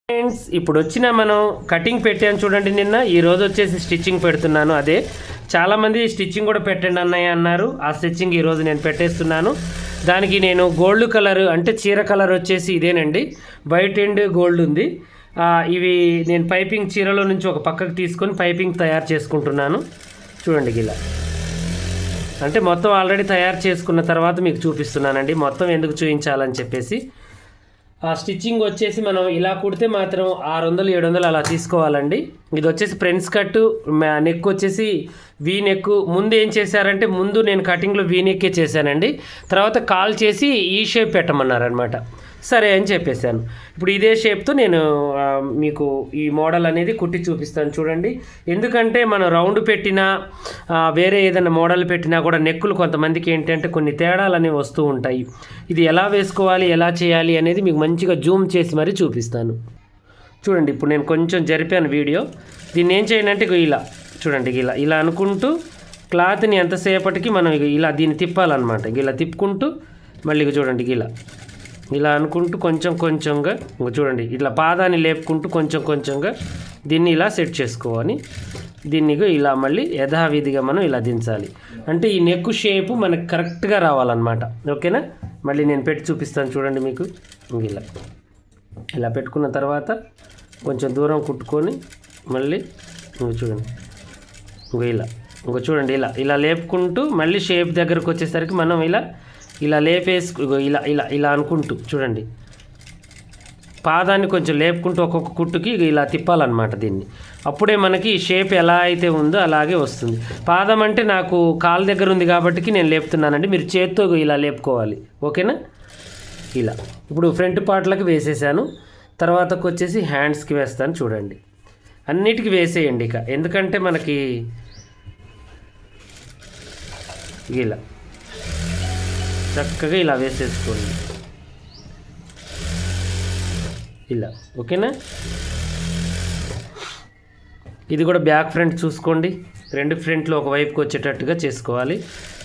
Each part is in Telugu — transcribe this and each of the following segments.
ఫ్రెండ్స్ ఇప్పుడు వచ్చిన మనం కటింగ్ పెట్టాను చూడండి నిన్న. ఈరోజు వచ్చేసి స్టిచ్చింగ్ పెడుతున్నాను. అదే చాలామంది స్టిచ్చింగ్ కూడా పెట్టండి అన్నయ్య అన్నారు. ఆ స్టిచ్చింగ్ ఈరోజు నేను పెట్టేస్తున్నాను. దానికి నేను గోల్డ్ కలర్ అంటే చీర కలర్ వచ్చేసి ఇదేనండి, వైట్ అండ్ గోల్డ్ ఉంది. ఇవి నేను పైపింగ్ చీరలో నుంచి ఒక పక్కకు తీసుకొని పైపింగ్ తయారు చేసుకుంటున్నాను. చూడండి ఇలా అంటే మొత్తం ఆల్రెడీ తయారు చేసుకున్న తర్వాత మీకు చూపిస్తున్నానండి. మొత్తం ఎందుకు చూపించాలని చెప్పేసి. ఆ స్టిచ్చింగ్ వచ్చేసి మనం ఇలా కుడితే మాత్రం 600-700 అలా తీసుకోవాలండి. ఇది వచ్చేసి ఫ్రెండ్స్ కట్, నెక్ వచ్చేసి వీ నెక్. ముందు ఏం చేశారంటే ముందు నేను కటింగ్లో వీ నెక్కే చేశానండి. తర్వాత కాల్ చేసి ఈ షేప్ పెట్టమన్నారనమాట. సరే అని చెప్పేశాను. ఇప్పుడు ఇదే షేప్తో నేను మీకు ఈ మోడల్ అనేది కుట్టి చూపిస్తాను చూడండి. ఎందుకంటే మనం రౌండ్ పెట్టినా వేరే ఏదైనా మోడల్ పెట్టినా కూడా నెక్కులు కొంతమందికి ఏంటంటే కొన్ని తేడాలు అనేవి వస్తూ ఉంటాయి. ఇది ఎలా వేసుకోవాలి, ఎలా చేయాలి అనేది మీకు మంచిగా జూమ్ చేసి మరీ చూపిస్తాను చూడండి. ఇప్పుడు నేను కొంచెం జరిపాను వీడియో. దీన్ని ఏం చేయండి అంటే ఇలా చూడండి, ఇలా అనుకుంటూ క్లాత్ని ఎంతసేపటికి మనం ఇలా దీన్ని తిప్పాలన్నమాట. ఇలా తిప్పుకుంటూ మళ్ళీ చూడండి ఇలా అనుకుంటూ కొంచెంగా చూడండి, ఇట్లా పాదాన్ని లేపుకుంటూ కొంచెంగా దీన్ని ఇలా సెట్ చేసుకోవాలి. దీన్ని ఇలా మళ్ళీ యథావిధిగా మనం ఇలా దించాలి. అంటే ఈ నెక్ షేపు మనకు కరెక్ట్గా రావాలన్నమాట. ఓకేనా? మళ్ళీ నేను పెట్టి చూపిస్తాను చూడండి మీకు. ఇలా పెట్టుకున్న తర్వాత కొంచెం దూరం కుట్టుకొని మళ్ళీ చూడండి చూడండి ఇలా లేపుకుంటూ మళ్ళీ షేప్ దగ్గరకు వచ్చేసరికి మనం ఇలా లేపేసి ఇలా అనుకుంటూ చూడండి, పాదాన్ని కొంచెం లేపుకుంటూ ఒక్కొక్క కుట్టుకి ఇలా తిప్పాలన్నమాట దీన్ని. అప్పుడే మనకి షేప్ ఎలా అయితే ఉందో అలాగే వస్తుంది. పాదం అంటే నాకు కాలు దగ్గర ఉంది కాబట్టి నేను లేపుతున్నానండి. మీరు చేత్తో ఇలా లేపుకోవాలి. ఓకేనా? ఇలా ఇప్పుడు ఫ్రంట్ పార్ట్లకు వేసేసాను. తర్వాతకు వచ్చేసి హ్యాండ్స్కి వేస్తాను చూడండి. అన్నిటికీ వేసేయండి ఇక, ఎందుకంటే మనకి ఇలా చక్కగా ఇలా వేసేసుకోండి ఇలా. ఓకేనా? ఇది కూడా బ్యాక్ ఫ్రంట్ చూసుకోండి. రెండు ఫ్రంట్లు ఒకవైపుకి వచ్చేటట్టుగా చేసుకోవాలి.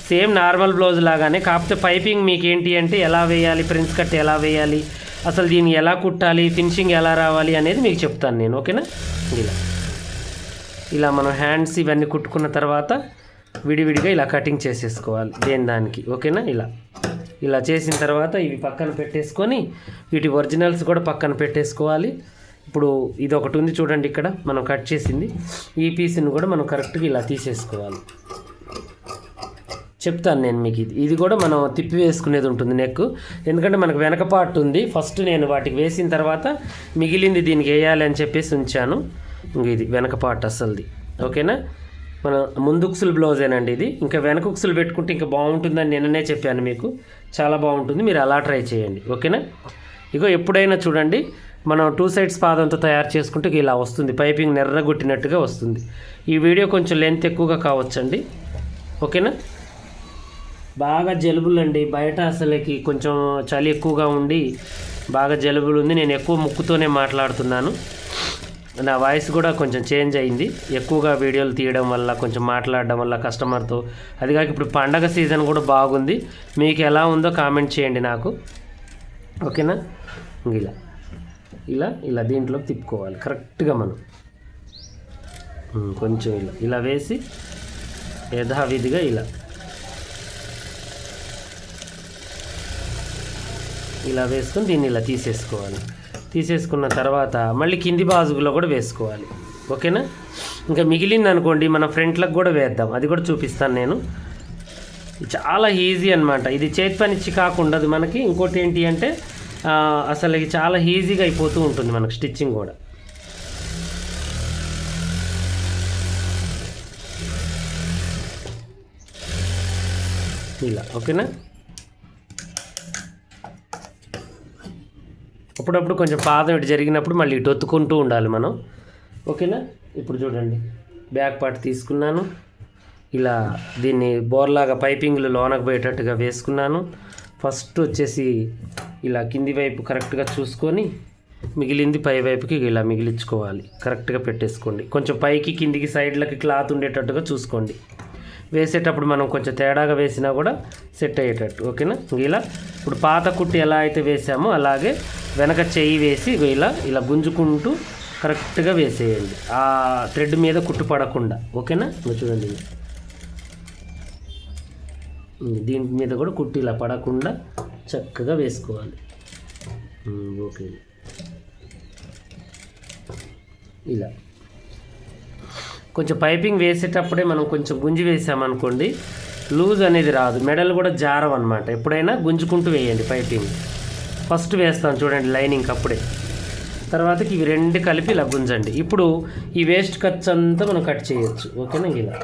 సేమ్ నార్మల్ బ్లౌజ్ లాగానే, కాకపోతే పైపింగ్ మీకు ఏంటి అంటే ఎలా వేయాలి, ప్రిన్స్ కట్ ఎలా వేయాలి, అసలు దీన్ని ఎలా కుట్టాలి, ఫినిషింగ్ ఎలా రావాలి అనేది మీకు చెప్తాను నేను. ఓకేనా? ఇలా మనం హ్యాండ్స్ ఇవన్నీ కుట్టుకున్న తర్వాత విడివిడిగా ఇలా కటింగ్ చేసేసుకోవాలి దానికి. ఓకేనా? ఇలా చేసిన తర్వాత ఇవి పక్కన పెట్టేసుకొని వీటి ఒరిజినల్స్ కూడా పక్కన పెట్టేసుకోవాలి. ఇప్పుడు ఇది ఒకటి ఉంది చూడండి, ఇక్కడ మనం కట్ చేసింది. ఈ పీస్ని కూడా మనం కరెక్ట్గా ఇలా తీసేసుకోవాలి. చెప్తాను నేను మీకు. ఇది కూడా మనం తిప్పి వేసుకునేది ఉంటుంది నెక్, ఎందుకంటే మనకు వెనక పార్ట్ ఉంది. ఫస్ట్ నేను వాటికి వేసిన తర్వాత మిగిలింది దీనికి వేయాలి అని చెప్పేసి ఉంచాను. ఇది వెనక పార్ట్ అసలుది. ఓకేనా? మన ముందు ఉక్సులు బ్లౌజేనండి ఇది. ఇంకా వెనక ఉక్సులు పెట్టుకుంటే ఇంకా బాగుంటుందని నిన్ననే చెప్పాను మీకు. చాలా బాగుంటుంది, మీరు అలా ట్రై చేయండి. ఓకేనా? ఎప్పుడైనా చూడండి, మనం 2 సైడ్స్ పాదంతో తయారు చేసుకుంటే ఇలా వస్తుంది, పైపింగ్ నెర్రగొట్టినట్టుగా వస్తుంది. ఈ వీడియో కొంచెం లెంత్ ఎక్కువగా కావచ్చండి. ఓకేనా? బాగా జలుబులండి బయట, అసలుకి కొంచెం చలి ఎక్కువగా ఉండి బాగా జలుబులు ఉంది. నేను ఎక్కువ ముక్కుతోనే మాట్లాడుతున్నాను. నా వాయిస్ కూడా కొంచెం చేంజ్ అయింది, ఎక్కువగా వీడియోలు తీయడం వల్ల, కొంచెం మాట్లాడడం వల్ల కస్టమర్తో. అది కాక ఇప్పుడు పండగ సీజన్ కూడా బాగుంది. మీకు ఎలా ఉందో కామెంట్ చేయండి నాకు. ఓకేనా? ఇలా దీంట్లోకి తిప్పుకోవాలి కరెక్ట్గా మనం. కొంచెం ఇలా వేసి యథావిధిగా ఇలా వేసుకొని దీన్ని ఇలా తీసేసుకోవాలి. తీసేసుకున్న తర్వాత మళ్ళీ కింది బాజులో కూడా వేసుకోవాలి. ఓకేనా? ఇంకా మిగిలింది అనుకోండి మన ఫ్రంట్లకు కూడా వేద్దాం, అది కూడా చూపిస్తాను నేను. చాలా ఈజీ అనమాట ఇది, చేతి పనిచ్చి కాకుండా మనకి. ఇంకోటి ఏంటి అంటే అసలు చాలా ఈజీగా అయిపోతూ ఉంటుంది మనకు స్టిచ్చింగ్ కూడా. ఇలా. ఓకేనా? అప్పుడప్పుడు కొంచెం పాదం ఇటు జరిగినప్పుడు మళ్ళీ ఇటు ఒత్తుకుంటూ ఉండాలి మనం. ఓకేనా? ఇప్పుడు చూడండి, బ్యాక్ పార్ట్ తీసుకున్నాను. ఇలా దీన్ని బోర్లాగా పైపింగ్లు లోనకు పోయేటట్టుగా వేసుకున్నాను. ఫస్ట్ వచ్చేసి ఇలా కింది వైపు కరెక్ట్గా చూసుకొని మిగిలింది పై వైపుకి ఇలా మిగిలించుకోవాలి. కరెక్ట్గా పెట్టేసుకోండి. కొంచెం పైకి కిందికి సైడ్లకి క్లాత్ ఉండేటట్టుగా చూసుకోండి. వేసేటప్పుడు మనం కొంచెం తేడాగా వేసినా కూడా సెట్ అయ్యేటట్టు. ఓకేనా? ఇలా ఇప్పుడు పాత కుట్టు ఎలా అయితే వేసామో అలాగే వెనక చెయ్యి వేసి ఇలా ఇలా గుంజుకుంటూ కరెక్ట్గా వేసేయండి, ఆ థ్రెడ్ మీద కుట్టు పడకుండా. ఓకేనా? చూడండి, దీని మీద కూడా కుట్టు ఇలా పడకుండా చక్కగా వేసుకోవాలి. ఓకే, ఇలా కొంచెం పైపింగ్ వేసేటప్పుడే మనం కొంచెం గుంజి వేసామనుకోండి, లూజ్ అనేది రాదు, మెడలు కూడా జారం అనమాట. ఎప్పుడైనా గుంజుకుంటూ వేయండి పైపింగ్. ఫస్ట్ వేస్తాను చూడండి లైనింగ్, అప్పుడే తర్వాతకి ఇవి రెండు కలిపి ఇలా గుంజండి. ఇప్పుడు ఈ వేస్ట్ ఖర్చు అంతా మనం కట్ చేయొచ్చు. ఓకేనా? ఇలా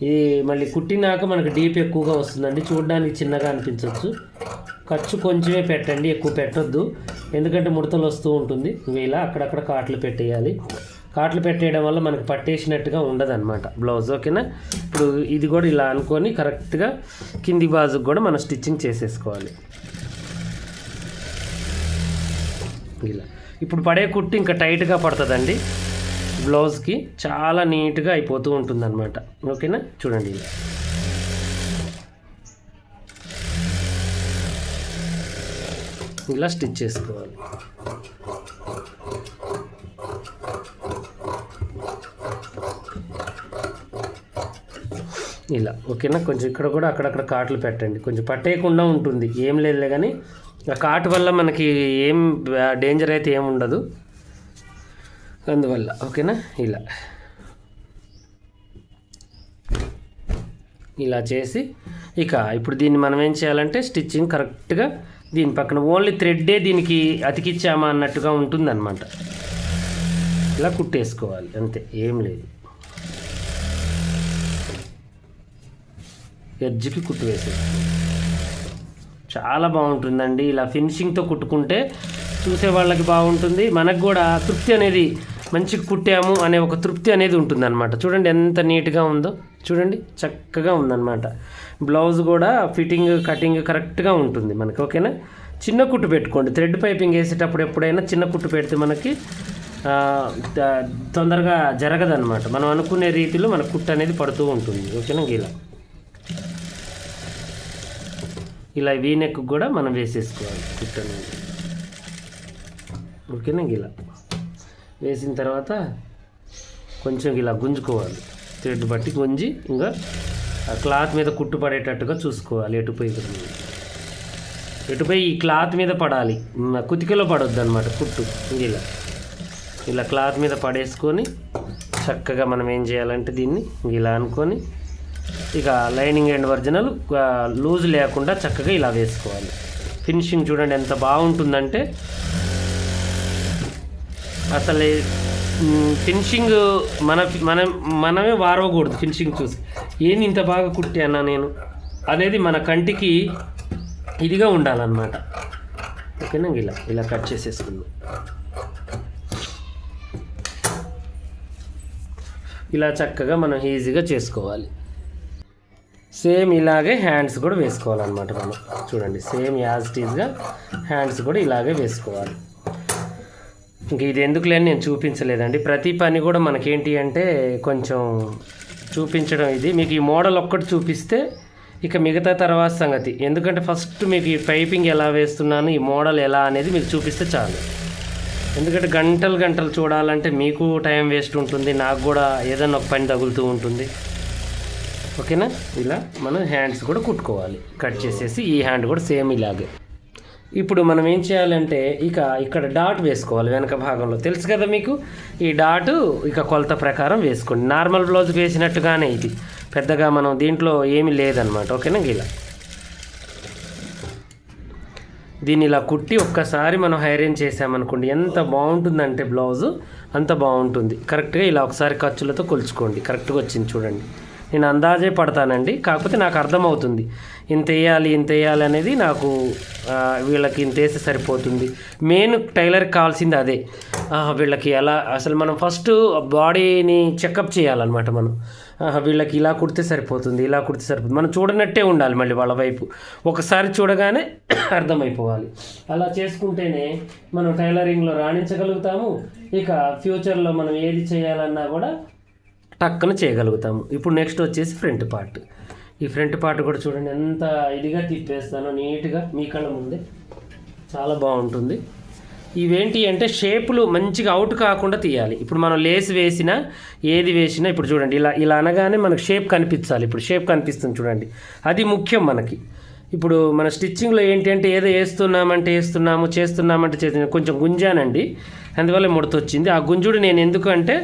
ఇది మళ్ళీ కుట్టినాక మనకు డీప్ ఎక్కువగా వస్తుందండి, చూడడానికి చిన్నగా అనిపించవచ్చు. ఖర్చు కొంచెమే పెట్టండి, ఎక్కువ పెట్టొద్దు, ఎందుకంటే ముడతలు వస్తూ ఉంటుంది. ఇలా అక్కడక్కడ కాట్లు పెట్టేయాలి. కాట్లు పెట్టేయడం వల్ల మనకు పట్టేసినట్టుగా ఉండదు అనమాట బ్లౌజ్. ఓకేనా? ఇప్పుడు ఇది కూడా ఇలా అనుకొని కరెక్ట్గా కింది బాజుకు కూడా మనం స్టిచ్చింగ్ చేసేసుకోవాలి. ఇలా ఇప్పుడు పడే కుట్టు ఇంకా టైట్గా పడుతుందండి బ్లౌజ్కి, చాలా నీట్గా అయిపోతూ ఉంటుంది అనమాట. ఓకేనా? చూడండి, ఇలా ఇలా స్టిచ్ చేసుకోవాలి. ఇలా ఓకేనా? కొంచెం ఇక్కడ కూడా అక్కడక్కడ కాట్లు పెట్టండి, కొంచెం పట్టేయకుండా ఉంటుంది, ఏం లేదులే. కానీ ఆ కాటు వల్ల మనకి ఏం డేంజర్ అయితే ఏం ఉండదు అందువల్ల. ఓకేనా? ఇలా ఇలా చేసి ఇక ఇప్పుడు దీన్ని మనం ఏం చేయాలంటే స్టిచ్చింగ్ కరెక్ట్గా దీని పక్కన ఓన్లీ థ్రెడ్డే దీనికి అతికిచ్చామా అన్నట్టుగా ఉంటుందన్నమాట. ఇలా కుట్టేసుకోవాలి, అంతే, ఏం లేదు. ఎడ్జ్కి కుట్టు వేసేది చాలా బాగుంటుందండి. ఇలా ఫినిషింగ్తో కుట్టుకుంటే చూసే వాళ్ళకి బాగుంటుంది, మనకు కూడా తృప్తి అనేది, మంచిగా కుట్టాము అనే ఒక తృప్తి అనేది ఉంటుందన్నమాట. చూడండి ఎంత నీట్గా ఉందో, చూడండి చక్కగా ఉందన్నమాట. బ్లౌజ్ కూడా ఫిట్టింగ్ కటింగ్ కరెక్ట్గా ఉంటుంది మనకి. ఓకేనా? చిన్న కుట్టు పెట్టుకోండి, థ్రెడ్ పైపింగ్ వేసేటప్పుడు ఎప్పుడైనా చిన్న కుట్టు పెడితే మనకి తొందరగా జరగదన్నమాట. మనం అనుకునే రీతిలో మన కుట్టు అనేది పడుతూ ఉంటుంది. ఓకేనా? ఇలా వీనెక్ కూడా మనం వేసేసుకోవాలి కుట్టు అనేది. ఓకేనా? ఇలా వేసిన తర్వాత కొంచెం ఇలా గుంజుకోవాలి, థ్రెడ్ బట్టి గుంజి ఇంకా క్లాత్ మీద కుట్టు పడేటట్టుగా చూసుకోవాలి. ఎటుపోయి ఈ క్లాత్ మీద పడాలి, కుతికలో పడొద్దు అనమాట కుట్టు. ఇలా క్లాత్ మీద పడేసుకొని చక్కగా మనం ఏం చేయాలంటే దీన్ని ఇలా అనుకొని ఇక లైనింగ్ అండ్ ఒరిజినల్ లూజ్ లేకుండా చక్కగా ఇలా వేసుకోవాలి. ఫినిషింగ్ చూడండి ఎంత బాగుంటుందంటే, అసలు ఫినిషింగ్ మనమే వారవకూడదు. ఫినిషింగ్ చూసి ఏంది ఇంత బాగా కుట్టానా నేను అనేది మన కంటికి ఇదిగా ఉండాలన్నమాట. ఓకేనా? ఇలా కట్ చేసేసుకుందాం. ఇలా చక్కగా మనం ఈజీగా చేసుకోవాలి. సేమ్ ఇలాగే హ్యాండ్స్ కూడా వేసుకోవాలన్నమాట మనం. చూడండి సేమ్ యాజ్ ఇట్ ఈజ్గా హ్యాండ్స్ కూడా ఇలాగే వేసుకోవాలి. ఇంక ఇది ఎందుకులే అని నేను చూపించలేదండి. ప్రతి పని కూడా మనకేంటి అంటే కొంచెం చూపించడం, ఇది మీకు ఈ మోడల్ ఒక్కటి చూపిస్తే ఇక మిగతా తర్వాత సంగతి. ఎందుకంటే ఫస్ట్ మీకు ఈ పైపింగ్ ఎలా వేస్తున్నాను, ఈ మోడల్ ఎలా అనేది మీకు చూపిస్తే చాలు. ఎందుకంటే గంటలు చూడాలంటే మీకు టైం వేస్ట్ ఉంటుంది, నాకు కూడా ఏదైనా ఒక పని తగులుతూ ఉంటుంది. ఓకేనా? ఇలా మనం హ్యాండ్స్ కూడా కుట్టుకోవాలి. కట్ చేసేసి ఈ హ్యాండ్ కూడా సేమ్ ఇలాగే. ఇప్పుడు మనం ఏం చేయాలంటే ఇక్కడ డాట్ వేసుకోవాలి వెనక భాగంలో. తెలుసు కదా మీకు, ఈ డాటు ఇక కొలత ప్రకారం వేసుకోండి. నార్మల్ బ్లౌజ్ వేసినట్టుగానే ఇది, పెద్దగా మనం దీంట్లో ఏమీ లేదనమాట. ఓకేనా? దీన్ని ఇలా కుట్టి ఒక్కసారి మనం ఐరన్ చేసామనుకోండి, ఎంత బాగుంటుందంటే బ్లౌజు అంత బాగుంటుంది. కరెక్ట్గా ఇలా ఒకసారి ఖర్చులతో కొలుచుకోండి. కరెక్ట్గా వచ్చింది చూడండి, నేను అందాజే పడతానండి. కాకపోతే నాకు అర్థమవుతుంది ఇంత వేయాలి అనేది నాకు వీళ్ళకి ఇంత వేస్తే సరిపోతుంది. మెయిన్ టైలర్కి కావాల్సింది అదే. వీళ్ళకి ఎలా అసలు మనం ఫస్ట్ బాడీని చెకప్ చేయాలన్నమాట. మనం వీళ్ళకి ఇలా కుడితే సరిపోతుంది, ఇలా కుడితే సరిపోతుంది, మనం చూడనట్టే ఉండాలి. మళ్ళీ వాళ్ళ వైపు ఒకసారి చూడగానే అర్థమైపోవాలి. అలా చేసుకుంటేనే మనం టైలరింగ్లో రాణించగలుగుతాము. ఇక ఫ్యూచర్లో మనం ఏది చేయాలన్నా కూడా టక్కున చేయగలుగుతాము. ఇప్పుడు నెక్స్ట్ వచ్చేసి ఫ్రంట్ పార్ట్. ఈ ఫ్రంట్ పార్ట్ కూడా చూడండి ఎంత ఇదిగా తిప్పేస్తానో నీట్గా మీ కళ్ళ ముందే, చాలా బాగుంటుంది. ఇవేంటి అంటే షేపులు మంచిగా అవుట్ కాకుండా తీయాలి. ఇప్పుడు మనం లేస్ వేసినా ఏది వేసినా ఇప్పుడు చూడండి ఇలా అనగానే మనకు షేప్ కనిపించాలి. ఇప్పుడు షేప్ కనిపిస్తుంది చూడండి, అది ముఖ్యం మనకి. ఇప్పుడు మన స్టిచ్చింగ్లో ఏంటి అంటే ఏదో చేస్తున్నామంటే కొంచెం గుంజానండి, అందువల్ల ముడత వచ్చింది. ఆ గుంజుడు నేను ఎందుకు అంటే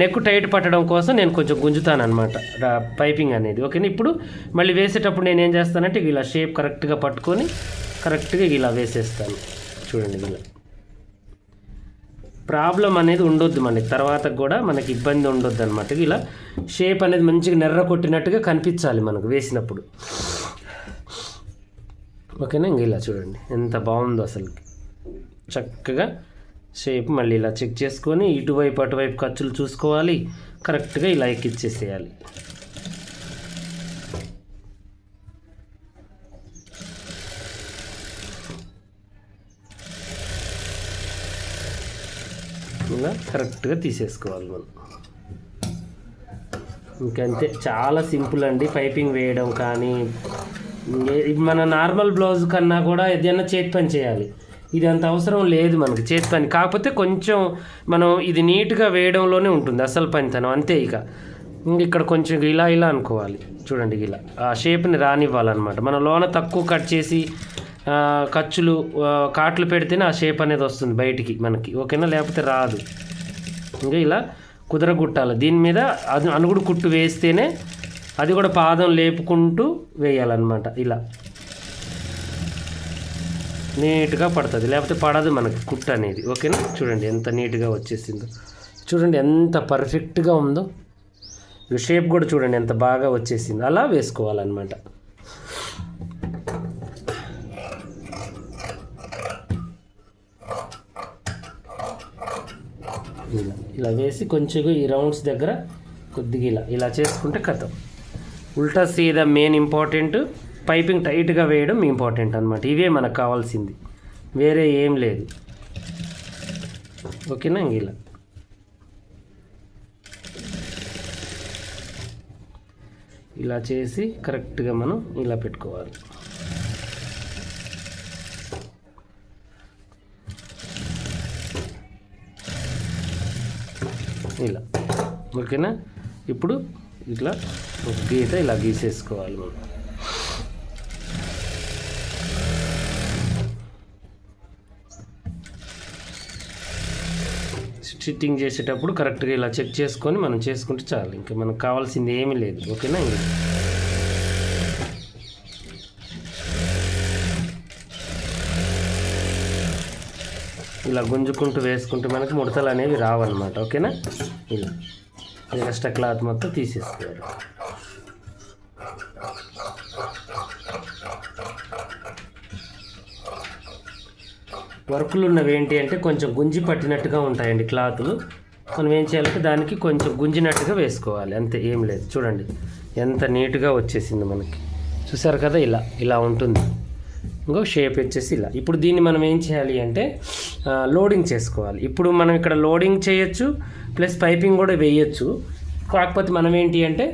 నెక్ టైట్ పట్టడం కోసం నేను కొంచెం గుంజుతాను అనమాట పైపింగ్ అనేది. ఓకేనా, ఇప్పుడు మళ్ళీ వేసేటప్పుడు నేను ఏం చేస్తానంటే ఇలా షేప్ కరెక్ట్గా పట్టుకొని కరెక్ట్గా ఇలా వేసేస్తాను. చూడండి, ఇలా ప్రాబ్లం అనేది ఉండొద్దు మనకి, తర్వాత కూడా మనకి ఇబ్బంది ఉండొద్దు అనమాట. ఇలా షేప్ అనేది మంచిగా నెర్ర కొట్టినట్టుగా కనిపించాలి మనకు వేసినప్పుడు. ఓకేనా, ఇంక ఇలా చూడండి ఎంత బాగుందో అసలు. చక్కగా షేప్ మళ్ళీ ఇలా చెక్ చేసుకొని ఇటువైపు అటువైపు ఖర్చులు చూసుకోవాలి, కరెక్ట్గా ఇలా ఎక్కిచ్చేసేయాలి. ఇలా కరెక్ట్గా తీసేసుకోవాలి మనం. ఇంకంతే, చాలా సింపుల్ అండి పైపింగ్ వేయడం. కానీ మన నార్మల్ బ్లౌజ్ కన్నా కూడా ఏదైనా చేతి పని చేయాలి, ఇది అంత అవసరం లేదు మనకి చేతి పని. కాకపోతే కొంచెం మనం ఇది నీట్గా వేయడంలోనే ఉంటుంది అసలు పనితనం, అంతే. ఇక ఇక్కడ కొంచెం ఇలా అనుకోవాలి చూడండి, ఇలా ఆ షేప్ని రానివ్వాలన్నమాట. మనం లోన తక్కువ కట్ చేసి ఖర్చులు కాట్లు పెడితేనే ఆ షేప్ అనేది వస్తుంది బయటికి మనకి. ఓకేనా, లేకపోతే రాదు. ఇంకా ఇలా కుదరగుట్టాలి. దీని మీద అనుగుడు కుట్టు వేస్తేనే అది కూడా పాదం లేపుకుంటూ వేయాలన్నమాట. ఇలా నీట్గా పడుతుంది, లేకపోతే పడదు మనకి కుట్టు అనేది. ఓకేనా, చూడండి ఎంత నీట్గా వచ్చేసిందో, చూడండి ఎంత పర్ఫెక్ట్గా ఉందో. షేప్ కూడా చూడండి ఎంత బాగా వచ్చేసిందో. అలా వేసుకోవాలన్నమాట. ఇలా వేసి కొంచెం ఈ రౌండ్స్ దగ్గర కొద్దిగా ఇలా చేసుకుంటే కథం. ఉల్టా సీదా మెయిన్ ఇంపార్టెంట్, పైపింగ్ టైట్గా వేయడం ఇంపార్టెంట్ అనమాట. ఇవే మనకు కావాల్సింది, వేరే ఏం లేదు. ఓకేనా, ఇలా ఇలా చేసి కరెక్ట్గా మనం ఇలా పెట్టుకోవాలి. ఇలా ఓకేనా. ఇప్పుడు ఇట్లా ఒక గీత ఇలా గీసేసుకోవాలి మనం. స్టిచ్చింగ్ చేసేటప్పుడు కరెక్ట్గా ఇలా చెక్ చేసుకొని మనం చేసుకుంటే చాలు, ఇంకా మనకు కావాల్సింది ఏమీ లేదు. ఓకేనా, ఇంకా ఇలా గుంజుకుంటూ వేసుకుంటూ మనకి ముడతలు అనేవి రావన్నమాట. ఓకేనా, ఇలా ఎక్స్ట్రా క్లాత్ మొత్తం తీసేసుకోవాలి. వర్కులు ఉన్నవి ఏంటి అంటే కొంచెం గుంజి పట్టినట్టుగా ఉంటాయండి క్లాతులు. మనం ఏం చేయాలంటే దానికి కొంచెం గుంజినట్టుగా వేసుకోవాలి, అంతే, ఏం లేదు. చూడండి ఎంత నీట్గా వచ్చేసింది మనకి, చూసారు కదా. ఇలా ఉంటుంది. ఇంకో షేప్ వచ్చేసి ఇలా. ఇప్పుడు దీన్ని మనం ఏం చేయాలి అంటే లోడింగ్ చేసుకోవాలి. ఇప్పుడు మనం ఇక్కడ లోడింగ్ చేయొచ్చు, ప్లస్ పైపింగ్ కూడా వేయచ్చు. కాకపోతే మనం ఏంటి అంటే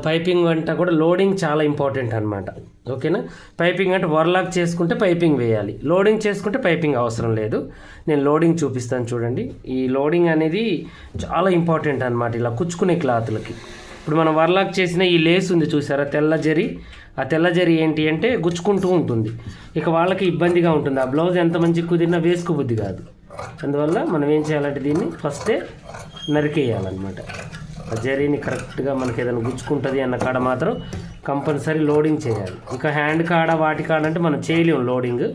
పైపింగ్ అంటే కూడా లోడింగ్ చాలా ఇంపార్టెంట్ అనమాట. ఓకేనా, పైపింగ్ అంటే వర్లాక్ చేసుకుంటే పైపింగ్ వేయాలి, లోడింగ్ చేసుకుంటే పైపింగ్ అవసరం లేదు. నేను లోడింగ్ చూపిస్తాను చూడండి. ఈ లోడింగ్ అనేది చాలా ఇంపార్టెంట్ అనమాట ఇలా కుచ్చుకునే క్లాతులకి. ఇప్పుడు మనం వర్లాక్ చేసిన ఈ లేస్ ఉంది చూసారా, తెల్ల జరీ. ఆ తెల్ల జరీ ఏంటి అంటే గుచ్చుకుంటూ ఉంటుంది, ఇక వాళ్ళకి ఇబ్బందిగా ఉంటుంది. ఆ బ్లౌజ్ ఎంత మంచి కుదిరినా వేసుకోబుద్ధి కాదు. అందువల్ల మనం ఏం చేయాలంటే దీన్ని ఫస్టే నరికేయాలన్నమాట. ఆ జరీని కరెక్ట్గా మనకి ఏదైనా గుచ్చుకుంటుంది అన్న కాడ మాత్రం కంపల్సరీ లోడింగ్ చేయాలి. ఇక హ్యాండ్ కాడ వాటి కాడ అంటే మనం చేయలేము, లోడింగ్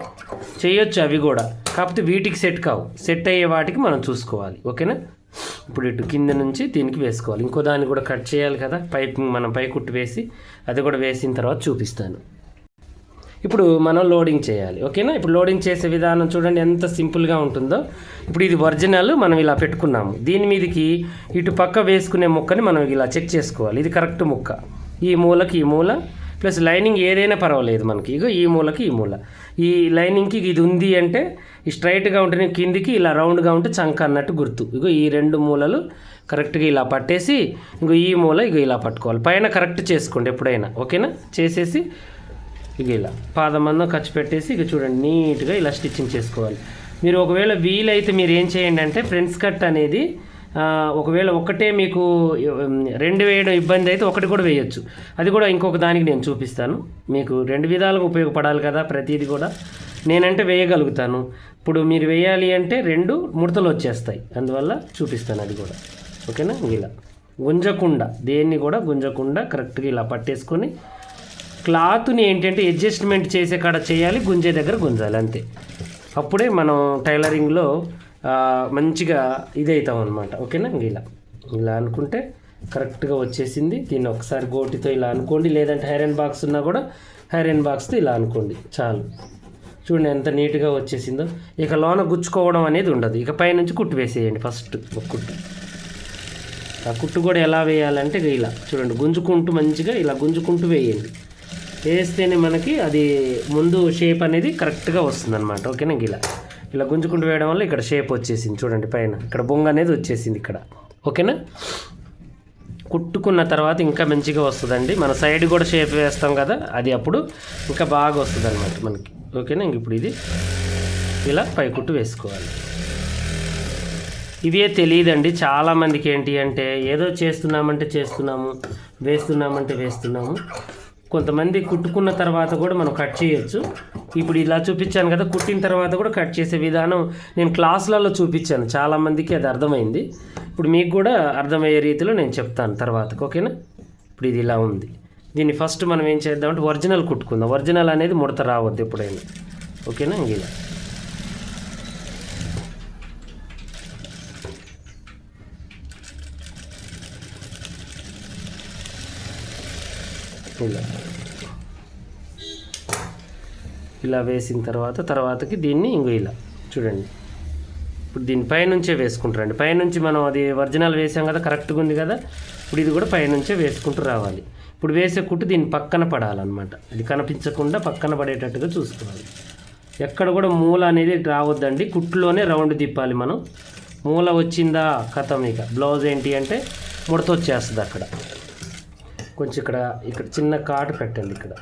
చేయొచ్చు అవి కూడా, కాకపోతే వీటికి సెట్ కావు. సెట్ అయ్యే వాటికి మనం చూసుకోవాలి. ఓకేనా. ఇప్పుడు ఇటు కింద నుంచి దీనికి వేసుకోవాలి. ఇంకో దాన్ని కూడా కట్ చేయాలి కదా, మనం పై కుట్టు వేసి అది కూడా వేసిన తర్వాత చూపిస్తాను. ఇప్పుడు మనం లోడింగ్ చేయాలి. ఓకేనా? ఇప్పుడు లోడింగ్ చేసే విధానం చూడండి ఎంత సింపుల్గా ఉంటుందో. ఇప్పుడు ఇది ఒరిజినల్ మనం ఇలా పెట్టుకున్నాము. దీని మీదకి ఇటు పక్క వేసుకునే ముక్కని మనం ఇలా చెక్ చేసుకోవాలి. ఇది కరెక్ట్ ముక్క, ఈ మూలకి ఈ మూల ప్లస్ లైనింగ్ ఏదైనా పర్వాలేదు మనకి. ఇగో ఈ మూలకి ఈ మూల, ఈ లైనింగ్కి ఇది ఉంది అంటే ఈ స్ట్రైట్గా ఉంటే కిందికి ఇలా రౌండ్గా ఉంటే చంక అన్నట్టు గుర్తు. ఇగో ఈ రెండు మూలలు కరెక్ట్గా ఇలా పట్టేసి ఇంకో ఈ మూల ఇగో ఇలా పట్టుకోవాలి. పైన కరెక్ట్ చేసుకోండి ఎప్పుడైనా. ఓకేనా? చేసేసి ఇక ఇలా పాదమందం ఖర్చు పెట్టేసి ఇక చూడండి నీట్గా ఇలా స్టిచ్చింగ్ చేసుకోవాలి. మీరు ఒకవేళ వీలైతే మీరు ఏం చేయండి అంటే ఫ్రంట్ కట్ అనేది ఒకవేళ ఒకటే మీకు 2 వేయడం ఇబ్బంది అయితే ఒకటి కూడా వేయచ్చు. అది కూడా ఇంకొక దానికి నేను చూపిస్తాను. మీకు 2 విధాలుగా ఉపయోగపడాలి కదా ప్రతిదీ కూడా. నేనంటే వేయగలుగుతాను. ఇప్పుడు మీరు వేయాలి అంటే 2 ముడతలు వచ్చేస్తాయి, అందువల్ల చూపిస్తాను అది కూడా. ఓకేనా? ఇలా గుంజకుండా, దేన్ని కూడా గుంజకుండా కరెక్ట్గా ఇలా పట్టేసుకొని క్లాత్ని ఏంటంటే అడ్జస్ట్మెంట్ చేసే కాడ చేయాలి, గుంజే దగ్గర గుంజాలి, అంతే. అప్పుడే మనం టైలరింగ్లో మంచిగా ఇదవుతాం అనమాట. ఓకేనా? ఇలా అనుకుంటే కరెక్ట్గా వచ్చేసింది. దీన్ని ఒకసారి గోటితో ఇలా అనుకోండి, లేదంటే ఐరన్ బాక్స్ ఉన్నా కూడా ఐరన్ బాక్స్తో ఇలా అనుకోండి చాలు. చూడండి ఎంత నీట్గా వచ్చేసిందో. ఇక లోన గుచ్చుకోవడం అనేది ఉండదు. ఇక పైనుంచి కుట్టు వేసేయండి. ఫస్ట్ ఒక కుట్టు, ఆ కుట్టు కూడా ఎలా వేయాలంటే ఇలా చూడండి, గుంజుకుంటూ మంచిగా ఇలా గుంజుకుంటూ వేయండి. వేస్తేనే మనకి అది ముందు షేప్ అనేది కరెక్ట్గా వస్తుంది అనమాట. ఓకేనా? ఇలా గుంజుకుంటూ వేయడం వల్ల ఇక్కడ షేప్ వచ్చేసింది చూడండి, పైన ఇక్కడ బొంగ అనేది వచ్చేసింది ఇక్కడ. ఓకేనా? కుట్టుకున్న తర్వాత ఇంకా మంచిగా వస్తుందండి. మన సైడ్ కూడా షేప్ వేస్తాం కదా, అది అప్పుడు ఇంకా బాగా వస్తుంది అనమాట మనకి. ఓకేనా? ఇప్పుడు ఇది ఇలా పై కుట్టు వేసుకోవాలి. ఇవే తెలియదండి చాలామందికి. ఏంటి అంటే ఏదో చేస్తున్నామంటే చేస్తున్నాము, వేస్తున్నామంటే వేస్తున్నాము. కొంతమంది కుట్టుకున్న తర్వాత కూడా మనం కట్ చేయొచ్చు. ఇప్పుడు ఇలా చూపించాను కదా, కుట్టిన తర్వాత కూడా కట్ చేసే విధానం నేను క్లాసులలో చూపించాను, చాలామందికి అది అర్థమైంది. ఇప్పుడు మీకు కూడా అర్థమయ్యే రీతిలో నేను చెప్తాను తర్వాత. ఓకేనా? ఇప్పుడు ఇది ఇలా ఉంది. దీన్ని ఫస్ట్ మనం ఏం చేద్దామంటే ఒరిజినల్ కుట్టుకుందాం. ఒరిజినల్ అనేది ముడత రావద్దు ఎప్పుడైనా. ఓకేనా? ఇలా ఇలా వేసిన తర్వాతకి దీన్ని ఇలా చూడండి. ఇప్పుడు దీన్ని పైనుంచే వేసుకుంటారండి. పైనుంచి మనం అది ఒరిజినల్ వేసాం కదా, కరెక్ట్గా ఉంది కదా. ఇప్పుడు ఇది కూడా పైనుంచే వేసుకుంటూ రావాలి. ఇప్పుడు వేసే కుట్టు దీన్ని పక్కన పడాలన్నమాట. ఇది కనిపించకుండా పక్కన పడేటట్టుగా చూసుకోవాలి. ఎక్కడ కూడా మూల అనేది రావద్దండి, కుట్టులోనే రౌండ్ తిప్పాలి మనం. మూల వచ్చిందా కథం. ఇక బ్లౌజ్ ఏంటి అంటే ముడత వచ్చేస్తుంది అక్కడ. కొంచెం ఇక్కడ చిన్న కాటు పెట్టండి. ఇక్కడ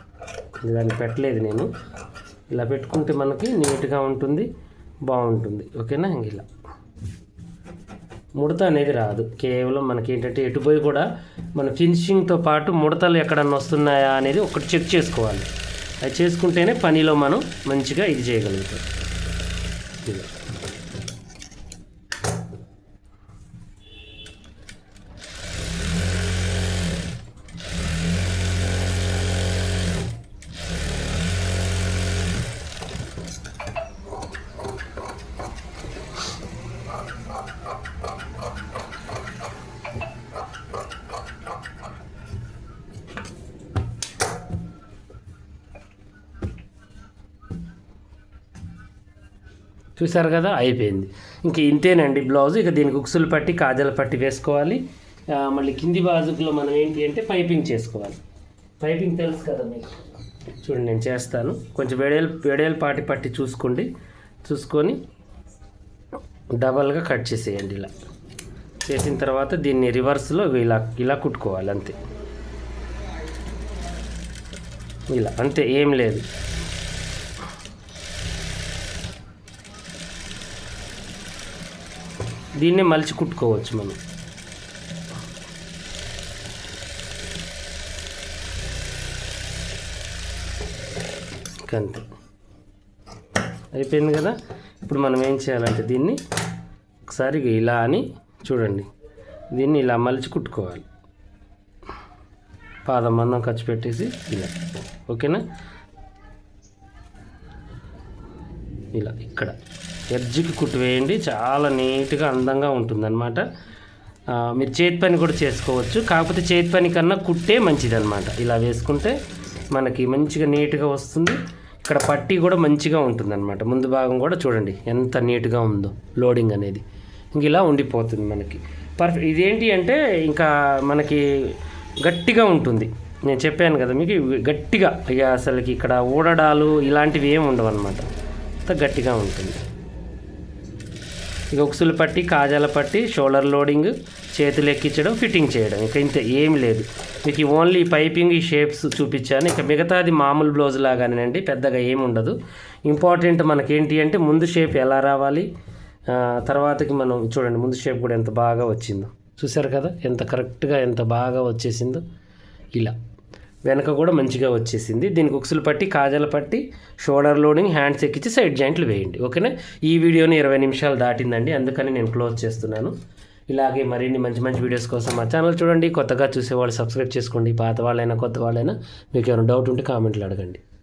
దాన్ని పెట్టలేదు నేను. ఇలా పెట్టుకుంటే మనకి నీట్గా ఉంటుంది, బాగుంటుంది. ఓకేనా? ఇలా ముడత అనేది రాదు. కేవలం మనకి ఏంటంటే ఎటుపోయి కూడా మన ఫినిషింగ్తో పాటు ముడతలు ఎక్కడన్నా వస్తున్నాయా అనేది ఒకటి చెక్ చేసుకోవాలి. అది చేసుకుంటేనే పనిలో మనం మంచిగా ఇది చేయగలుగుతాం. ఇలా చూసారు కదా, అయిపోయింది. ఇంక ఇంతేనండి బ్లౌజ్. ఇక దీనికి ఉక్సులు పట్టి కాజల పట్టి వేసుకోవాలి. మళ్ళీ కింది బాజుకులో మనం ఏంటి అంటే పైపింగ్ చేసుకోవాలి. పైపింగ్ తెలుసు కదా మీకు. చూడండి నేను చేస్తాను. కొంచెం వేడేలు పట్టి చూసుకొని డబల్గా కట్ చేసేయండి. ఇలా చేసిన తర్వాత దీన్ని రివర్స్లో ఇలా కుట్టుకోవాలి, అంతే. ఇలా అంతే, ఏం లేదు. దీన్నే మలిచి కుట్టుకోవచ్చు మనం. అంతే, అయిపోయింది కదా. ఇప్పుడు మనం ఏం చేయాలంటే దీన్ని ఒకసారి ఇలా అని చూడండి, దీన్ని ఇలా మలిచి కుట్టుకోవాలి. పాదం మందం ఖర్చు పెట్టేసి ఇలా. ఓకేనా? ఇలా ఇక్కడ ఎడ్జ్కి కుట్టు వేయండి, చాలా నీట్గా అందంగా ఉంటుందన్నమాట. మీరు చేతి పని కూడా చేసుకోవచ్చు. కాకపోతే చేతి పని కన్నా కుట్టే మంచిదన్నమాట. ఇలా వేసుకుంటే మనకి మంచిగా నీట్గా వస్తుంది. ఇక్కడ పట్టీ కూడా మంచిగా ఉంటుందన్నమాట. ముందు భాగం కూడా చూడండి ఎంత నీట్గా ఉందో లోడింగ్ అనేది. ఇంక ఇలా ఉండిపోతుంది మనకి పర్ఫెక్ట్. ఇదేంటి అంటే ఇంకా మనకి గట్టిగా ఉంటుంది. నేను చెప్పాను కదా మీకు గట్టిగా, ఇక అసలుకి ఇక్కడ ఊడడాలు ఇలాంటివి ఏమి ఉండవు అనమాట. అంత గట్టిగా ఉంటుంది. ఇక ఉక్సులు పట్టి, కాజాల పట్టి, షోల్డర్ లోడింగ్, చేతులు ఎక్కించడం, ఫిట్టింగ్ చేయడం, ఇంకా ఇంత ఏమి లేదు మీకు. ఓన్లీ పైపింగ్, ఈ షేప్స్ చూపించాను. ఇక మిగతాది మామూలు బ్లౌజ్ లాగానేనండి, పెద్దగా ఏమి ఉండదు. ఇంపార్టెంట్ మనకేంటి అంటే ముందు షేప్ ఎలా రావాలి, తర్వాతకి మనం చూడండి ముందు షేప్ కూడా ఎంత బాగా వచ్చిందో చూసారు కదా, ఎంత కరెక్ట్గా ఎంత బాగా వచ్చేసిందో. ఇలా వెనక కూడా మంచిగా వచ్చేసింది. దీనికి ఉక్సులు పట్టి, కాజాల పట్టి, షోల్డర్ లోడింగ్, హ్యాండ్స్ ఎక్కించి సైడ్ జాయింట్లు వేయండి. ఓకేనా. ఈ వీడియోని 20 నిమిషాలు దాటిందండి, అందుకని నేను క్లోజ్ చేస్తున్నాను. ఇలాగే మరిన్ని మంచి మంచి వీడియోస్ కోసం మా ఛానల్ చూడండి. కొత్తగా చూసేవాళ్ళు సబ్స్క్రైబ్ చేసుకోండి. పాత వాళ్ళైనా కొత్త వాళ్ళైనా మీకు ఏమైనా డౌట్ ఉంటే కామెంట్లు అడగండి.